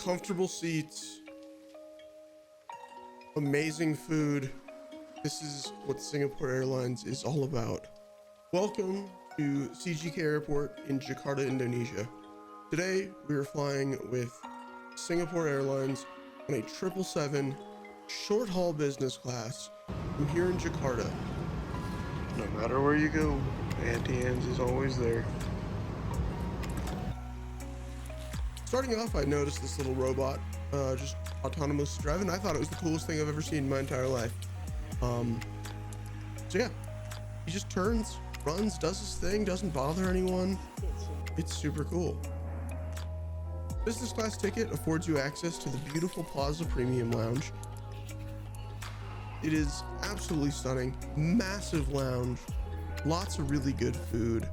comfortable seats, amazing food. This is what Singapore Airlines is all about. Welcome to CGK Airport in Jakarta, Indonesia. Today we are flying with Singapore Airlines on a 777 short haul business class from here in Jakarta. No matter where you go, Auntie Anne's is always there. Starting off, I noticed this little robot just autonomous driving. I thought it was the coolest thing I've ever seen in my entire life. So yeah, he just turns, runs, does his thing, doesn't bother anyone. It's super cool. Business class ticket affords you access to the beautiful Plaza Premium Lounge. It is absolutely stunning. Massive lounge, lots of really good food,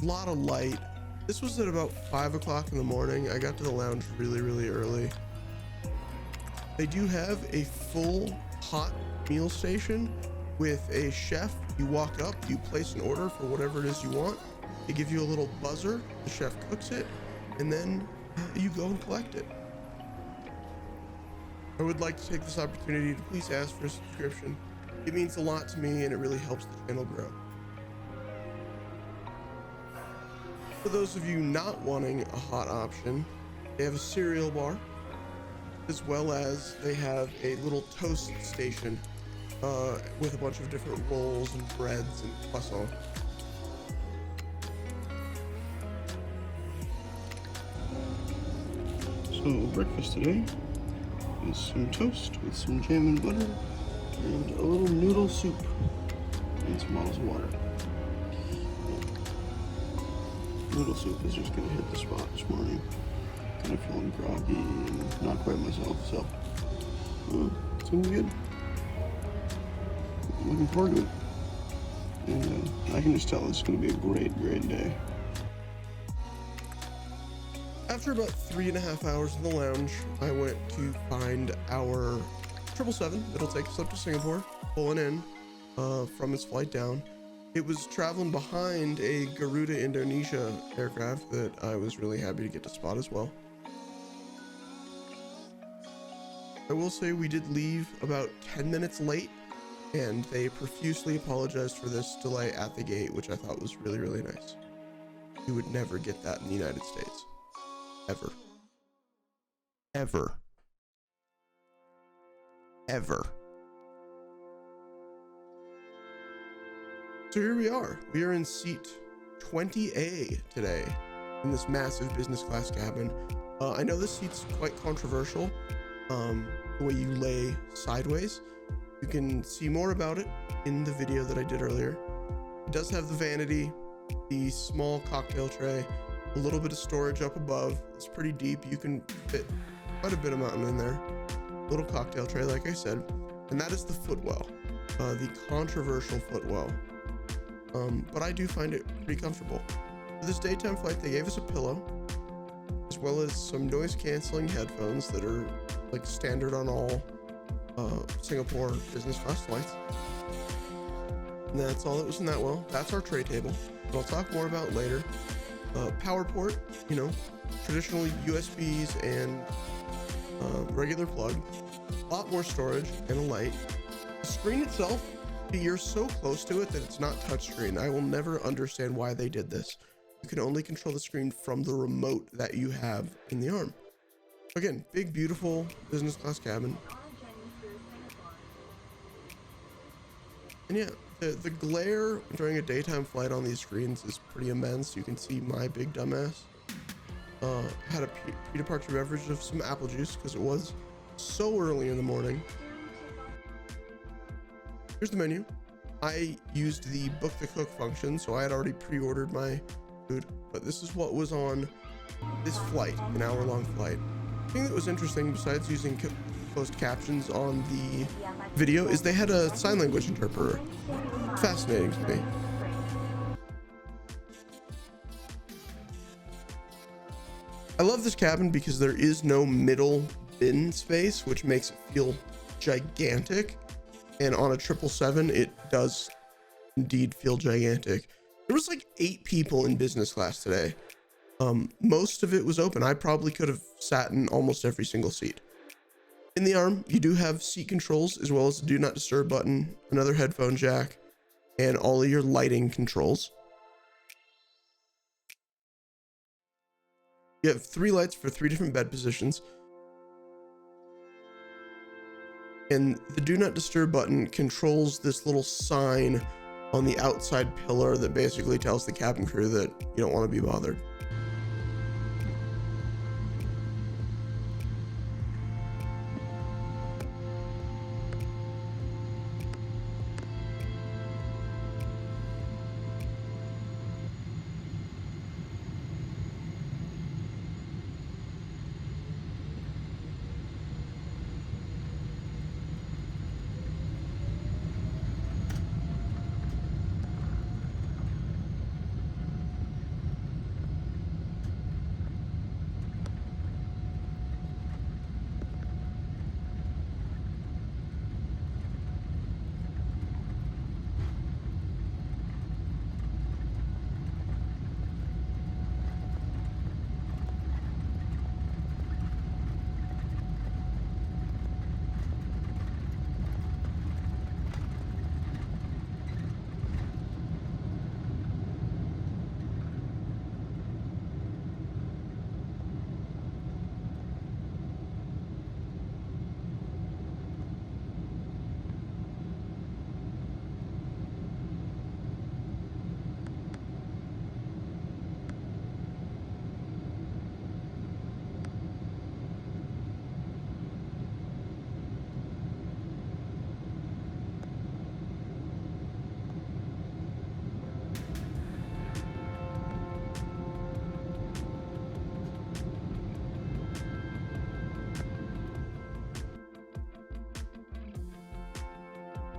a lot of light. This was at about 5 o'clock in the morning. I got to the lounge really early. They do have a full hot meal station with a chef. You walk up, you place an order for whatever it is you want. They give you a little buzzer, the chef cooks it, and then you go and collect it. I would like to take this opportunity to please ask for a subscription. It means a lot to me and it really helps the channel grow. For those of you not wanting a hot option, they have a cereal bar, as well as they have a little toast station with a bunch of different rolls and breads and croissant. So breakfast today is some toast with some jam and butter and a little noodle soup and some bottles of water. Noodle soup is just gonna hit the spot this morning. Kind of feeling groggy and not quite myself, so it's gonna be good. I'm looking forward to it. And I can just tell it's gonna be a great day. After about 3.5 hours in the lounge, I went to find our 777 that'll take us up to Singapore, pulling in from its flight down. It was traveling behind a Garuda Indonesia aircraft that I was really happy to get to spot as well. I will say we did leave about 10 minutes late, and they profusely apologized for this delay at the gate, which I thought was really nice. You would never get that in the United States. Ever. So here we are. We are in seat 20A today in this massive business class cabin. I know this seat's quite controversial, the way you lay sideways. You can see more about it in the video that I did earlier. It does have the vanity, the small cocktail tray, a little bit of storage up above. It's pretty deep. You can fit quite a bit of mountain in there. Little cocktail tray, like I said. And that is the footwell, the controversial footwell. But I do find it pretty comfortable. For this daytime flight, they gave us a pillow, as well as some noise canceling headphones that are like standard on all Singapore business class flights. And that's all that was in that well. That's our tray table, but I'll talk more about later. Power port, you know, traditionally USBs and regular plug. A lot more storage and a light. The screen itself, you're so close to it that it's not touchscreen. I will never understand why they did this. You can only control the screen from the remote that you have in the arm. Again, big, beautiful business class cabin. And yeah, the glare during a daytime flight on these screens is pretty immense. You can see my big dumbass. Had a pre-departure beverage of some apple juice because it was so early in the morning. Here's the menu. I used the book the cook function, so I had already pre-ordered my food, but this is what was on this flight, an hour-long flight. The thing that was interesting, besides using closed captions on the video, is they had a sign language interpreter. Fascinating to me. I love this cabin because there is no middle bin space, which makes it feel gigantic. And on a 777, it does indeed feel gigantic. There was like 8 people in business class today. Most of it was open. I probably could have sat in almost every single seat. In the arm, you do have seat controls as well as the do not disturb button, another headphone jack, and all of your lighting controls. You have 3 lights for 3 different bed positions. And the do not disturb button controls this little sign on the outside pillar that basically tells the cabin crew that you don't want to be bothered.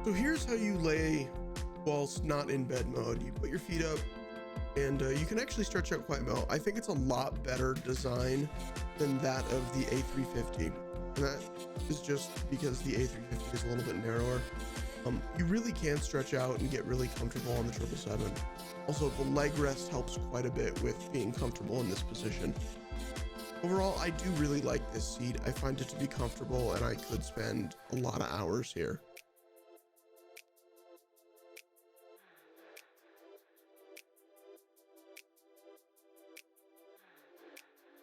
So here's how you lay whilst not in bed mode. You put your feet up and you can actually stretch out quite well. I think it's a lot better design than that of the A350. And that is just because the A350 is a little bit narrower. You really can stretch out and get really comfortable on the 777. Also, the leg rest helps quite a bit with being comfortable in this position. Overall, I do really like this seat. I find it to be comfortable and I could spend a lot of hours here.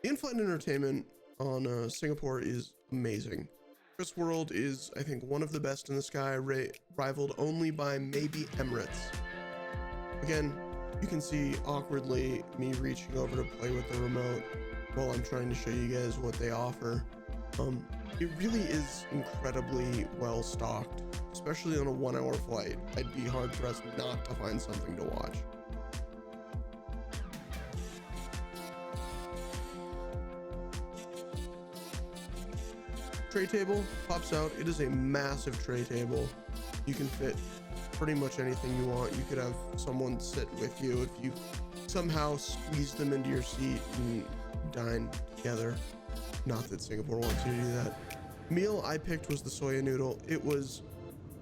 The in-flight entertainment on Singapore is amazing. Chris World is, I think, one of the best in the sky, rivaled only by maybe Emirates. Again, you can see awkwardly me reaching over to play with the remote while I'm trying to show you guys what they offer. It really is incredibly well stocked, especially on a 1-hour flight. I'd be hard pressed not to find something to watch. Tray table pops out. It is a massive tray table. You can fit pretty much anything you want. You could have someone sit with you if you somehow squeeze them into your seat and dine together. Not that Singapore wants you to do that. Meal I picked was the soya noodle. It was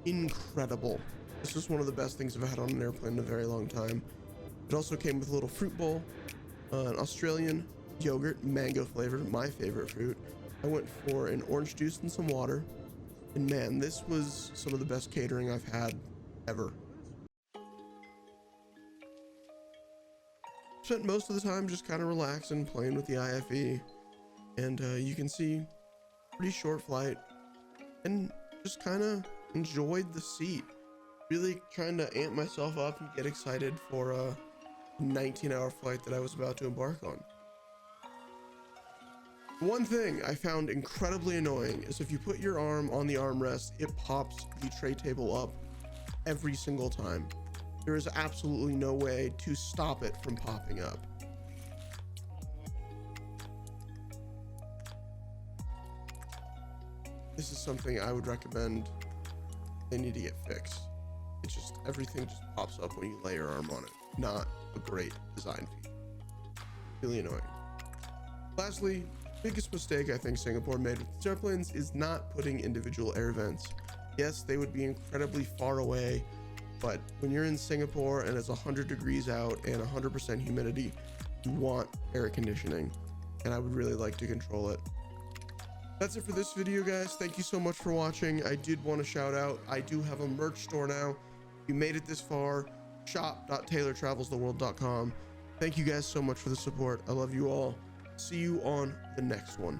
incredible. This was one of the best things I've had on an airplane in a very long time. It also came with a little fruit bowl, an Australian yogurt, mango flavored, my favorite fruit. I went for an orange juice and some water, and man, this was some of the best catering I've had ever. Spent most of the time just kind of relaxing, playing with the IFE, and you can see pretty short flight, and just kind of enjoyed the seat. Really trying to amp myself up and get excited for a 19-hour flight that I was about to embark on. One thing I found incredibly annoying is if you put your arm on the armrest, it pops the tray table up every single time. There is absolutely no way to stop it from popping up. This is something I would recommend they need to get fixed. It's just, everything just pops up when you lay your arm on it. Not a great design feature. Really annoying. Lastly, biggest mistake I think Singapore made with its airplanes is not putting individual air vents. Yes, they would be incredibly far away, but when you're in Singapore and it's 100 degrees out and 100% humidity, you want air conditioning, and I would really like to control it. That's it for this video, guys. Thank you so much for watching. I did want to shout out, I do have a merch store now. If you made it this far, shop.taylortravelstheworld.com. Thank you guys so much for the support. I love you all. See you on the next one.